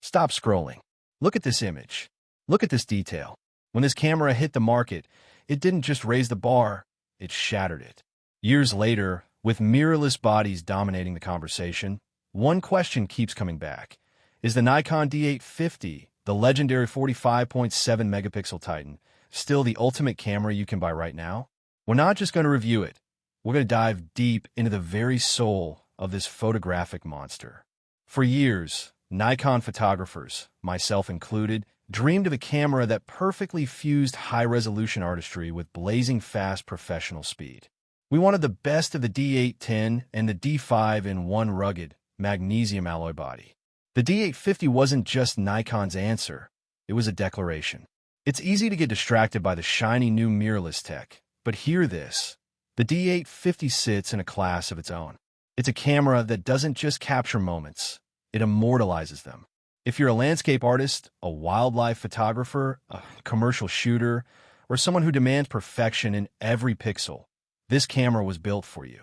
Stop scrolling. Look at this image. Look at this detail. When this camera hit the market, it didn't just raise the bar, it shattered it. Years later, with mirrorless bodies dominating the conversation, one question keeps coming back. Is the Nikon D850, the legendary 45.7 megapixel Titan, still the ultimate camera you can buy right now? We're not just going to review it. We're going to dive deep into the very soul of this photographic monster. For years, Nikon photographers, myself included, dreamed of a camera that perfectly fused high-resolution artistry with blazing fast professional speed. We wanted the best of the D810 and the D5 in one rugged, magnesium alloy body. The D850 wasn't just Nikon's answer, it was a declaration. It's easy to get distracted by the shiny new mirrorless tech, but hear this. The D850 sits in a class of its own. It's a camera that doesn't just capture moments, it immortalizes them. If you're a landscape artist, a wildlife photographer, a commercial shooter, or someone who demands perfection in every pixel, this camera was built for you.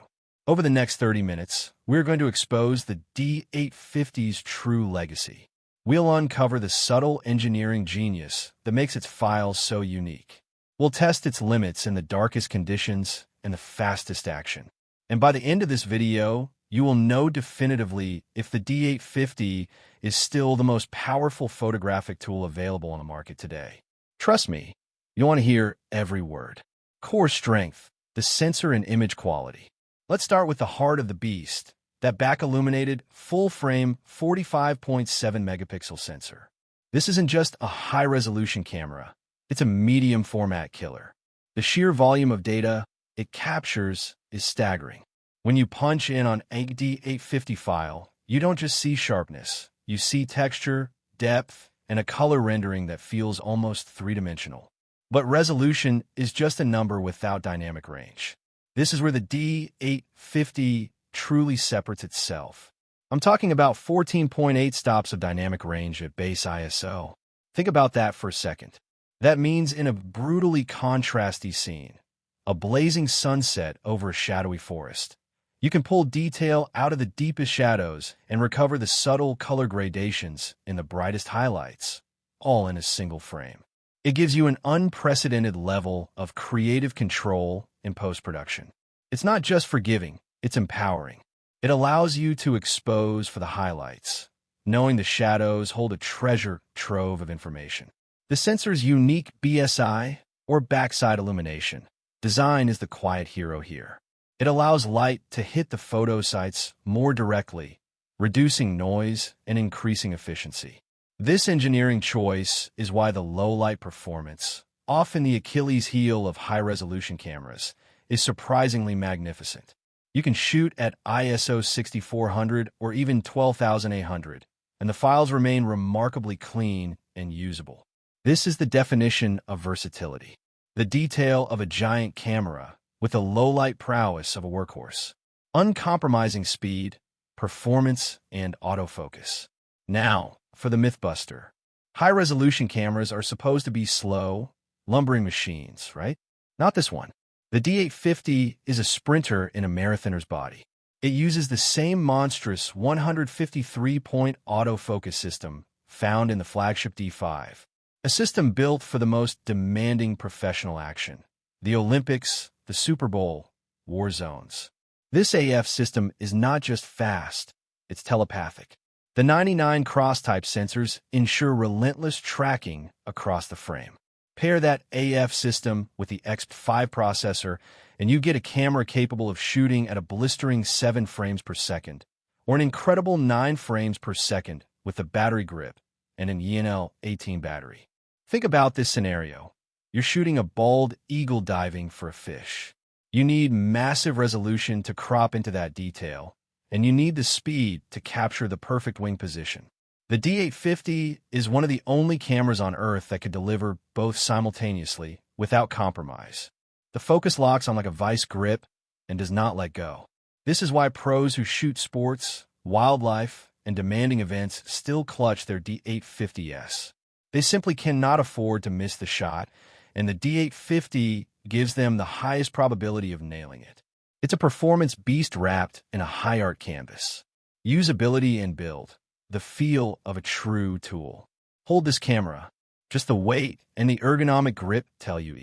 Over the next 30 minutes, we're going to expose the D850's true legacy. We'll uncover the subtle engineering genius that makes its files so unique. We'll test its limits in the darkest conditions and the fastest action. And by the end of this video, you will know definitively if the D850 is still the most powerful photographic tool available on the market today. Trust me, you'll want to hear every word. Core strength, the sensor and image quality. Let's start with the heart of the beast, that back-illuminated, full-frame 45.7 megapixel sensor. This isn't just a high-resolution camera, it's a medium-format killer. The sheer volume of data it captures is staggering. When you punch in on a D850 file, you don't just see sharpness, you see texture, depth, and a color rendering that feels almost three-dimensional. But resolution is just a number without dynamic range. This is where the D850 truly separates itself. I'm talking about 14.8 stops of dynamic range at base ISO. Think about that for a second. That means in a brutally contrasty scene, a blazing sunset over a shadowy forest, you can pull detail out of the deepest shadows and recover the subtle color gradations in the brightest highlights, all in a single frame. It gives you an unprecedented level of creative control in post-production. It's not just forgiving, it's empowering. It allows you to expose for the highlights, knowing the shadows hold a treasure trove of information. The sensor's unique BSI, or backside illumination, design is the quiet hero here. It allows light to hit the photo sites more directly, reducing noise and increasing efficiency. This engineering choice is why the low-light performance, often the Achilles heel of high-resolution cameras, is surprisingly magnificent. You can shoot at ISO 6400 or even 12800, and the files remain remarkably clean and usable. This is the definition of versatility. The detail of a giant camera with the low-light prowess of a workhorse. Uncompromising speed, performance, and autofocus. Now, for the Mythbuster. High-resolution cameras are supposed to be slow, lumbering machines, right? Not this one. The D850 is a sprinter in a marathoner's body. It uses the same monstrous 153-point autofocus system found in the flagship D5, a system built for the most demanding professional action. The Olympics, the Super Bowl, war zones. This AF system is not just fast, it's telepathic. The 99 cross-type sensors ensure relentless tracking across the frame. Pair that AF system with the X5 processor, and you get a camera capable of shooting at a blistering 7 frames per second, or an incredible 9 frames per second with a battery grip and an ENL 18 battery. Think about this scenario. You're shooting a bald eagle diving for a fish. You need massive resolution to crop into that detail, and you need the speed to capture the perfect wing position. The D850 is one of the only cameras on Earth that could deliver both simultaneously without compromise. The focus locks on like a vice grip and does not let go. This is why pros who shoot sports, wildlife, and demanding events still clutch their D850s. They simply cannot afford to miss the shot, and the D850 gives them the highest probability of nailing it. It's a performance beast wrapped in a high art canvas. Usability and build. the feel of a true tool. Hold this camera. Just the weight and the ergonomic grip tell you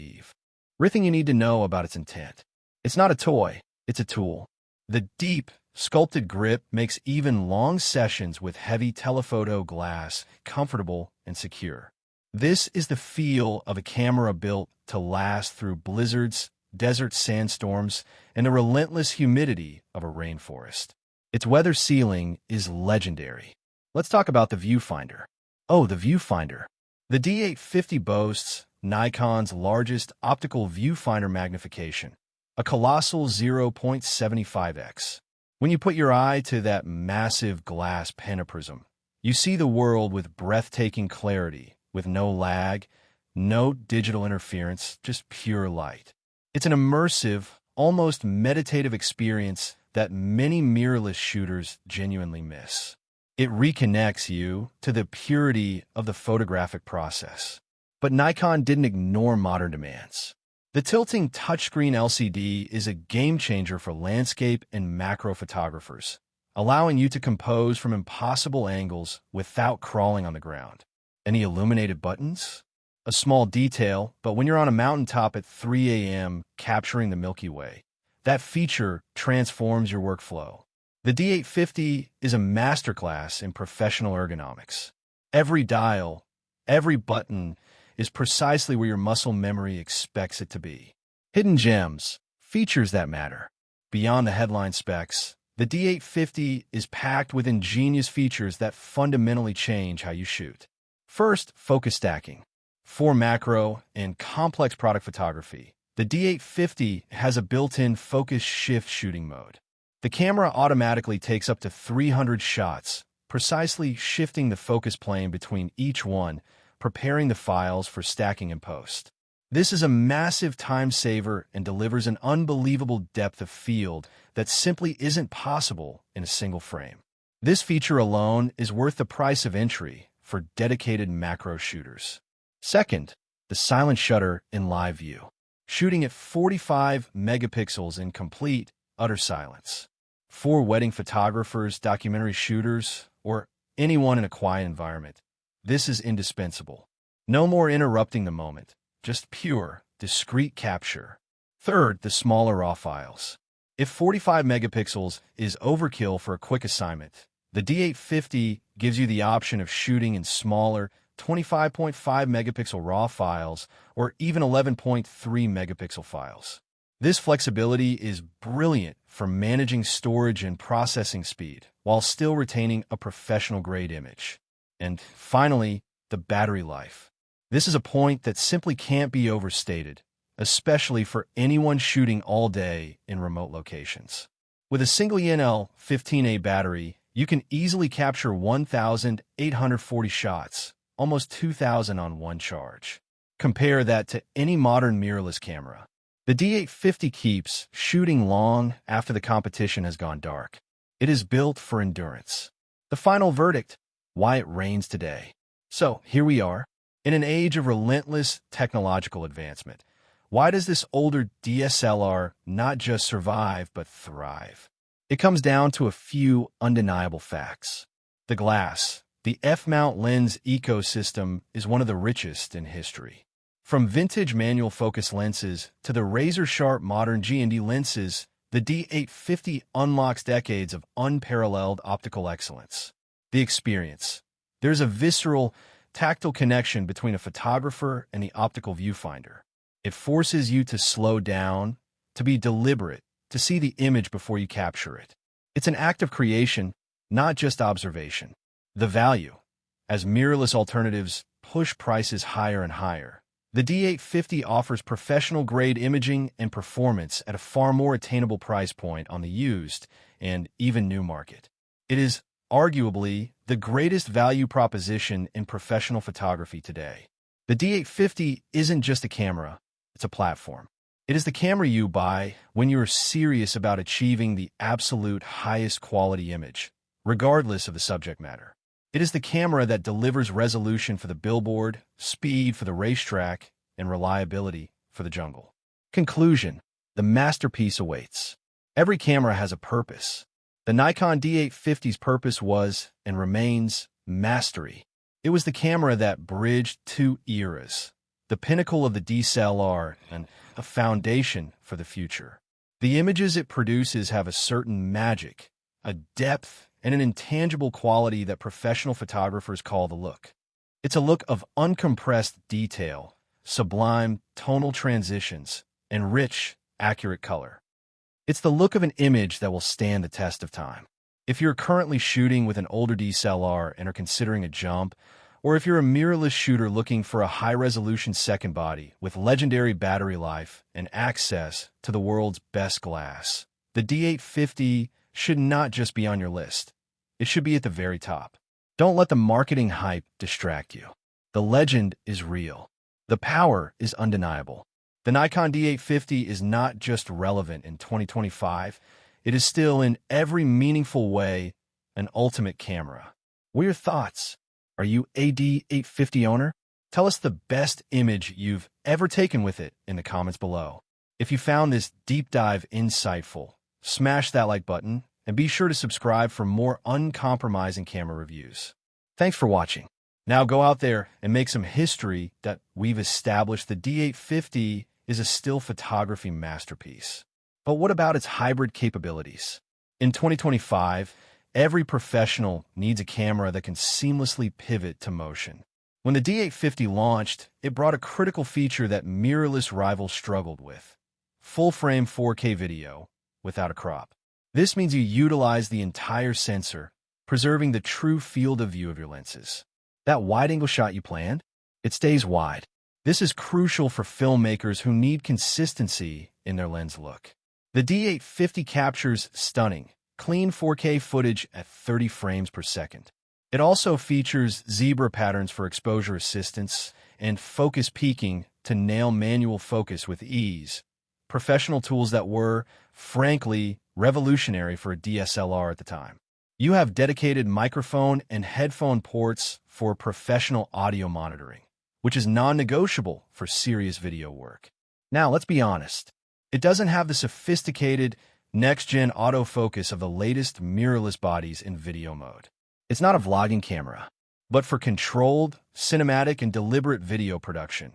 everything you need to know about its intent. It's not a toy, it's a tool. The deep, sculpted grip makes even long sessions with heavy telephoto glass comfortable and secure. This is the feel of a camera built to last through blizzards, desert sandstorms, and the relentless humidity of a rainforest. Its weather sealing is legendary. Let's talk about the viewfinder. Oh, the viewfinder. The D850 boasts Nikon's largest optical viewfinder magnification, a colossal 0.75x. When you put your eye to that massive glass pentaprism, you see the world with breathtaking clarity, with no lag, no digital interference, just pure light. It's an immersive, almost meditative experience that many mirrorless shooters genuinely miss. It reconnects you to the purity of the photographic process. But Nikon didn't ignore modern demands. The tilting touchscreen LCD is a game-changer for landscape and macro photographers, allowing you to compose from impossible angles without crawling on the ground. Any illuminated buttons? A small detail, but when you're on a mountaintop at 3 a.m. capturing the Milky Way, that feature transforms your workflow. The D850 is a masterclass in professional ergonomics. Every dial, every button is precisely where your muscle memory expects it to be. Hidden gems, features that matter. Beyond the headline specs, the D850 is packed with ingenious features that fundamentally change how you shoot. First, focus stacking. For macro and complex product photography, the D850 has a built-in focus shift shooting mode. The camera automatically takes up to 300 shots, precisely shifting the focus plane between each one, preparing the files for stacking in post. This is a massive time saver and delivers an unbelievable depth of field that simply isn't possible in a single frame. This feature alone is worth the price of entry for dedicated macro shooters. Second, the silent shutter in live view. Shooting at 45 megapixels in complete, utter silence. For wedding photographers, documentary shooters, or anyone in a quiet environment, this is indispensable. No more interrupting the moment, just pure, discrete capture. Third, the smaller RAW files. If 45 megapixels is overkill for a quick assignment, the D850 gives you the option of shooting in smaller 25.5 megapixel RAW files or even 11.3 megapixel files. This flexibility is brilliant for managing storage and processing speed while still retaining a professional-grade image. And finally, the battery life. This is a point that simply can't be overstated, especially for anyone shooting all day in remote locations. With a single ENL15A battery, you can easily capture 1,840 shots, almost 2,000 on one charge. Compare that to any modern mirrorless camera. The D850 keeps shooting long after the competition has gone dark. It is built for endurance. The final verdict: why it reigns today. So, here we are. In an age of relentless technological advancement, why does this older DSLR not just survive but thrive? It comes down to a few undeniable facts. The glass, the F-mount lens ecosystem is one of the richest in history. From vintage manual focus lenses to the razor-sharp modern G&D lenses, the D850 unlocks decades of unparalleled optical excellence. The experience. There's a visceral, tactile connection between a photographer and the optical viewfinder. It forces you to slow down, to be deliberate, to see the image before you capture it. It's an act of creation, not just observation. The value. As mirrorless alternatives push prices higher and higher, the D850 offers professional-grade imaging and performance at a far more attainable price point on the used and even new market. It is arguably the greatest value proposition in professional photography today. The D850 isn't just a camera, it's a platform. It is the camera you buy when you're serious about achieving the absolute highest quality image, regardless of the subject matter. It is the camera that delivers resolution for the billboard, speed for the racetrack, and reliability for the jungle. Conclusion: the masterpiece awaits. Every camera has a purpose. The Nikon D850's purpose was, and remains, mastery. It was the camera that bridged two eras, the pinnacle of the DSLR and a foundation for the future. The images it produces have a certain magic, a depth, and an intangible quality that professional photographers call the look. It's a look of uncompressed detail, sublime tonal transitions, and rich, accurate color. It's the look of an image that will stand the test of time. If you're currently shooting with an older DSLR and are considering a jump, or if you're a mirrorless shooter looking for a high-resolution second body with legendary battery life and access to the world's best glass, the D850 should not just be on your list. It should be at the very top. Don't let the marketing hype distract you. The legend is real. The power is undeniable. The Nikon D850 is not just relevant in 2025, it is still in every meaningful way an ultimate camera. What are your thoughts? Are you a D850 owner? Tell us the best image you've ever taken with it in the comments below. If you found this deep dive insightful, smash that like button and be sure to subscribe for more uncompromising camera reviews. Thanks for watching. Now go out there and make some history that we've established the D850 is a still photography masterpiece. But what about its hybrid capabilities? In 2025, every professional needs a camera that can seamlessly pivot to motion. When the D850 launched, it brought a critical feature that mirrorless rivals struggled with: full-frame 4K video without a crop. This means you utilize the entire sensor, preserving the true field of view of your lenses. That wide-angle shot you planned? It stays wide. This is crucial for filmmakers who need consistency in their lens look. The D850 captures stunning, clean 4K footage at 30 frames per second. It also features zebra patterns for exposure assistance and focus peaking to nail manual focus with ease, professional tools that were, frankly, revolutionary for a DSLR at the time. You have dedicated microphone and headphone ports for professional audio monitoring, which is non-negotiable for serious video work. Now, let's be honest. It doesn't have the sophisticated, next-gen autofocus of the latest mirrorless bodies in video mode. It's not a vlogging camera, but for controlled, cinematic, and deliberate video production,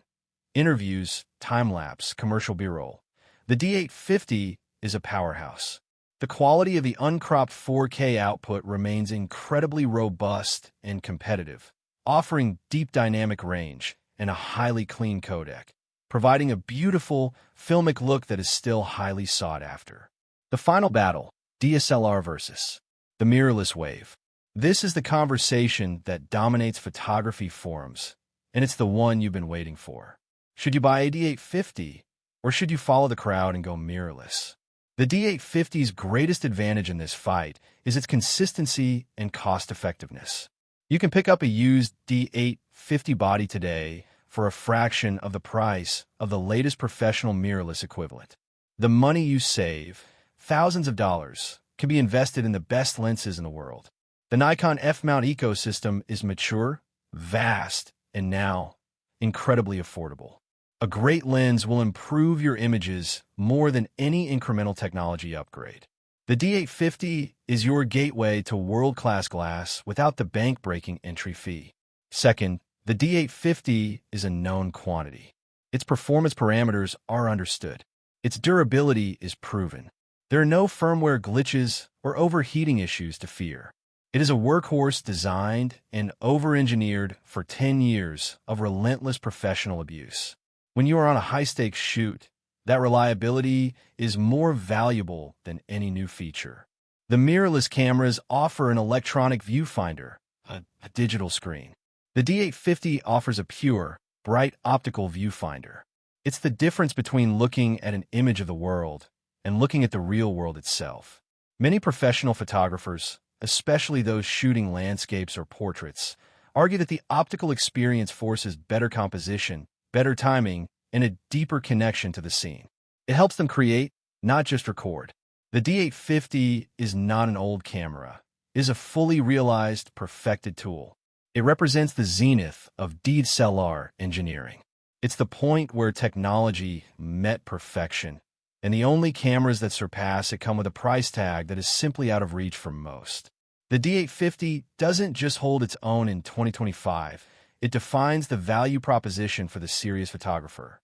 interviews, time-lapse, commercial B-roll, the D850 is a powerhouse. The quality of the uncropped 4K output remains incredibly robust and competitive, offering deep dynamic range and a highly clean codec, providing a beautiful, filmic look that is still highly sought after. The final battle, DSLR versus the mirrorless wave. This is the conversation that dominates photography forums, and it's the one you've been waiting for. Should you buy a D850, or should you follow the crowd and go mirrorless? The D850's greatest advantage in this fight is its consistency and cost-effectiveness. You can pick up a used D850 body today for a fraction of the price of the latest professional mirrorless equivalent. The money you save, thousands of dollars, can be invested in the best lenses in the world. The Nikon F-mount ecosystem is mature, vast, and now incredibly affordable. A great lens will improve your images more than any incremental technology upgrade. The D850 is your gateway to world-class glass without the bank-breaking entry fee. Second, the D850 is a known quantity. Its performance parameters are understood. Its durability is proven. There are no firmware glitches or overheating issues to fear. It is a workhorse designed and over-engineered for 10 years of relentless professional abuse. When you are on a high-stakes shoot, that reliability is more valuable than any new feature. The mirrorless cameras offer an electronic viewfinder, a digital screen. The D850 offers a pure, bright optical viewfinder. It's the difference between looking at an image of the world and looking at the real world itself. Many professional photographers, especially those shooting landscapes or portraits, argue that the optical experience forces better composition, better timing, and a deeper connection to the scene. It helps them create, not just record. The D850 is not an old camera. It is a fully realized, perfected tool. It represents the zenith of DSLR engineering. It's the point where technology met perfection, and the only cameras that surpass it come with a price tag that is simply out of reach for most. The D850 doesn't just hold its own in 2025, it defines the value proposition for the serious photographer.